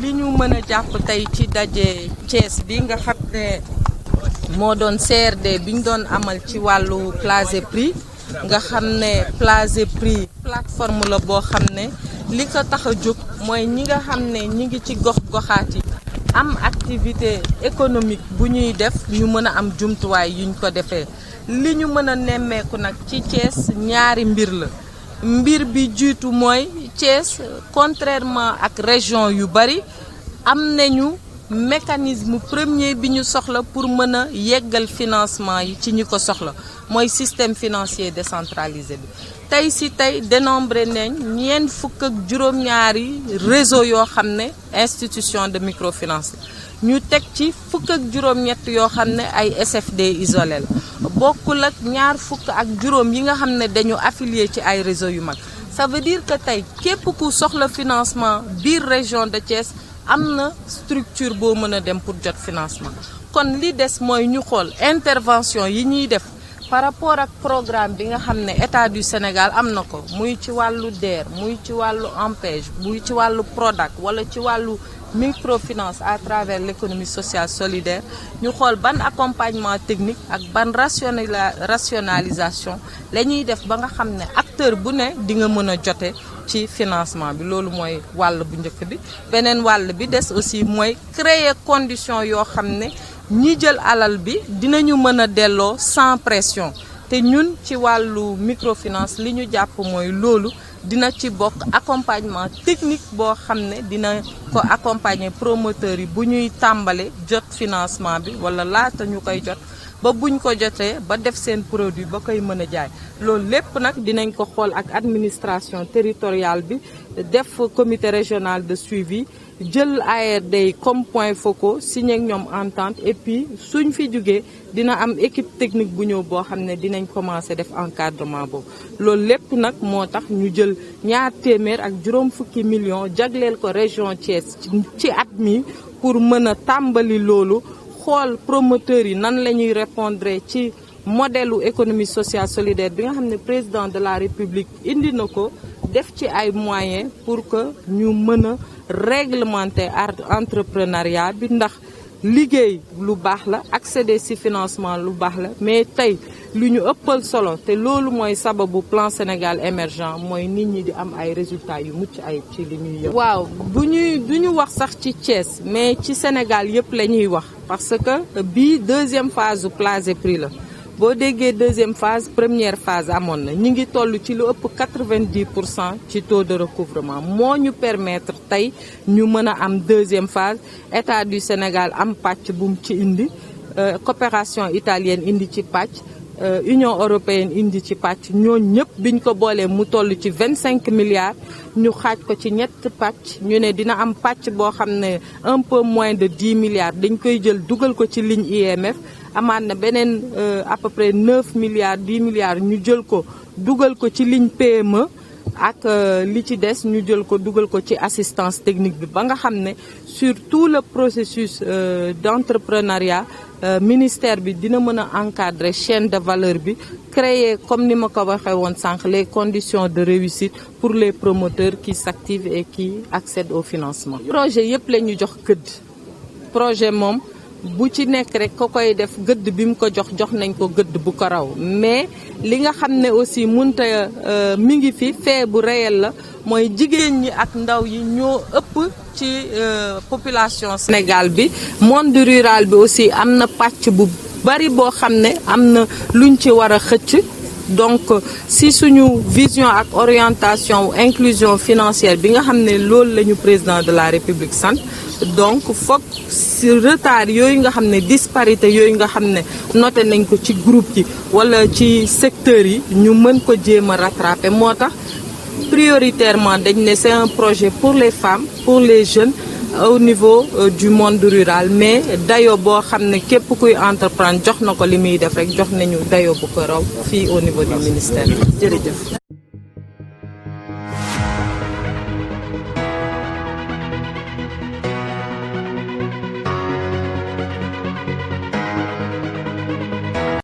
li ñu mën a jàpp tey ci daje Thiès bi nga xam ne moo doon CRD bi ñu doon amal ci wàllu Plaze Prix nga xam ne Plaze Prix plateforme la boo xam ne li ko tax a jóg mooy ñi nga xam ne ñi ngi ci gox-goxaat yi am activité économique bu ñuy def ñu mën a am jumtuwaay yuñ ko defee li ñu mën a nemmeeku nag ci Thiès ñaari mbir la mbir bi jiitu mooy Thiès contrairement ak région yu bari am nañu mécanisme premier bi ñu soxla pour mën a yeggal financement yi ci ñi ko soxla mooy système financier décentralisé bi tey si tey dénombré nañ ñeent fukk ak juróom-ñaari réseau yoo xam ne institution de microfinance ñu teg ci fukk ak juróom-ñett yoo xam ne ay SFD isolé la bokkul ak ñaar fukk ak juróom yi nga xam ne dañu affilié ci ay réseau yu mag ça veut dire que tey képp ku soxla financement biir région de Thiès am na structure boo mën a dem pour jot financement kon li des mooy ñu xool intervention yi ñuy def par rapport ak programme bi nga xam ne état du Sénégal am na ko muy ci wàllu DER muy ci wàllu ANPEJ muy ci wàllu PRODAC wala ci wàllu microfinance à travers l'économie sociale solidaire ñu xool ban accompagnement technique ak ban rationalisation la ñuy def ba nga xam ne acteur bu ne di nga mën a jote ci financement bi loolu mooy wàll bu njëkk bi beneen wàll bi des aussi mooy créer condition yoo xam ne ñi jël alal bi dinañu mën a delloo sans pression te ñun ci wàllu microfinance li ñu jàpp mooy loolu dina ci bokk accompagnement technique boo xam ne dina ko accompagner promoteurs yi bu ñuy tàmbale jot financement bi wala laata ñu koy jot ba buñ ko jotee ba def seen produit ba koy mën a jaay loolu lépp nag dinañ ko xool ak administration territoriale bi def comité régional de suivi jël ARD yi comme point focaux signé ak ñoom entente et puis suñ fi jógee dina am équipe technique bu ñëw boo xam ne dinañ commencer def encadrement boobu loolu lépp nag moo tax ñu jël ñaar téeméer ak juróom fukki millions jagleel ko région Thiès ci at mi pour mën a tàmbali loolu xool promoteurs yi nan la ñuy répondre ci modèle économie sociale solidaire bi nga xam ne président de la République indi na ko def ci ay moyens pour que ñu mën a réglementer entrepreneuriat bi ndax liggéey lu baax la accéder ci financement lu baax la mais tey lu ñu ëppal solo te loolu mooy sababu plan Sénégal émergent mooy nit ñi di am ay résultats yu mucc ayib ci li ñuy yëngu. waaw du ñu wax sax ci Thiès mais ci Sénégal yëpp la ñuy wax parce que bii deuxième phase du Plaze Prix la boo déggee deuxième phase première phase amoon na ñu ngi toll ci lu ëpp 90% ci taux de recouvrement moo ñu permettre tey ñu mën a am deuxième phase état du Sénégal am pàcc bu mu ci indi coopération italienne indi ci pàcc Union européenne indi ci pàcc ñooñu ñëpp biñ ko boolee mu toll ci 25 milliards ñu xaaj ko ci ñett pàcc ñu ne dina am pàcc boo xam ne un peu moins de 10 milliards dañ koy jël dugal ko ci ligne IMF amaat na beneen à peu près 9 milliards 10 milliards ñu jël ko dugal ko ci ligne PME ak li ci des ñu jël ko dugal ko ci assistance technique bi ba nga xam ne sur tout le processus d'entrepreneuriat ministère bi dina mën a encadrer chaîne de valeur bi créer comme ni ma ko waxee woon sànq les conditions de réussite pour les promoteurs qui s'activent et qui accèdent au financement. projet yëpp la ñu jox gëdd projet moom bu ci nekk rek ko koy def gëdd bi mu ko jox nañ ko gëdd bu ko raw mais li nga xam ne aussi munta mi ngi fi fait bu réel la mooy jigéen ñi ak ndaw yi ñoo ëpp ci population Sénégal bi monde rural bi aussi am na pàcc bu bari boo xam ne am na luñ ci war a xëcc donc si suñu vision ak orientation inclusion financière bi nga xam ne loolu la ñu président de la République sant donc foog si retard yooyu nga xam ne disparité yooyu nga xam ne noté nañ ko ci groupe yi wala ci secteurs yi ñu mën ko jéem a rattraper moo tax prioritairement dañ ne c'est un projet pour les femmes pour les jeunes au niveau du monde rural mais dayo boo xam ne képp kuy entreprendre jox na ko li muy def rek jox nañu dayo bu ko raw fii au niveau du ministère jërëjëf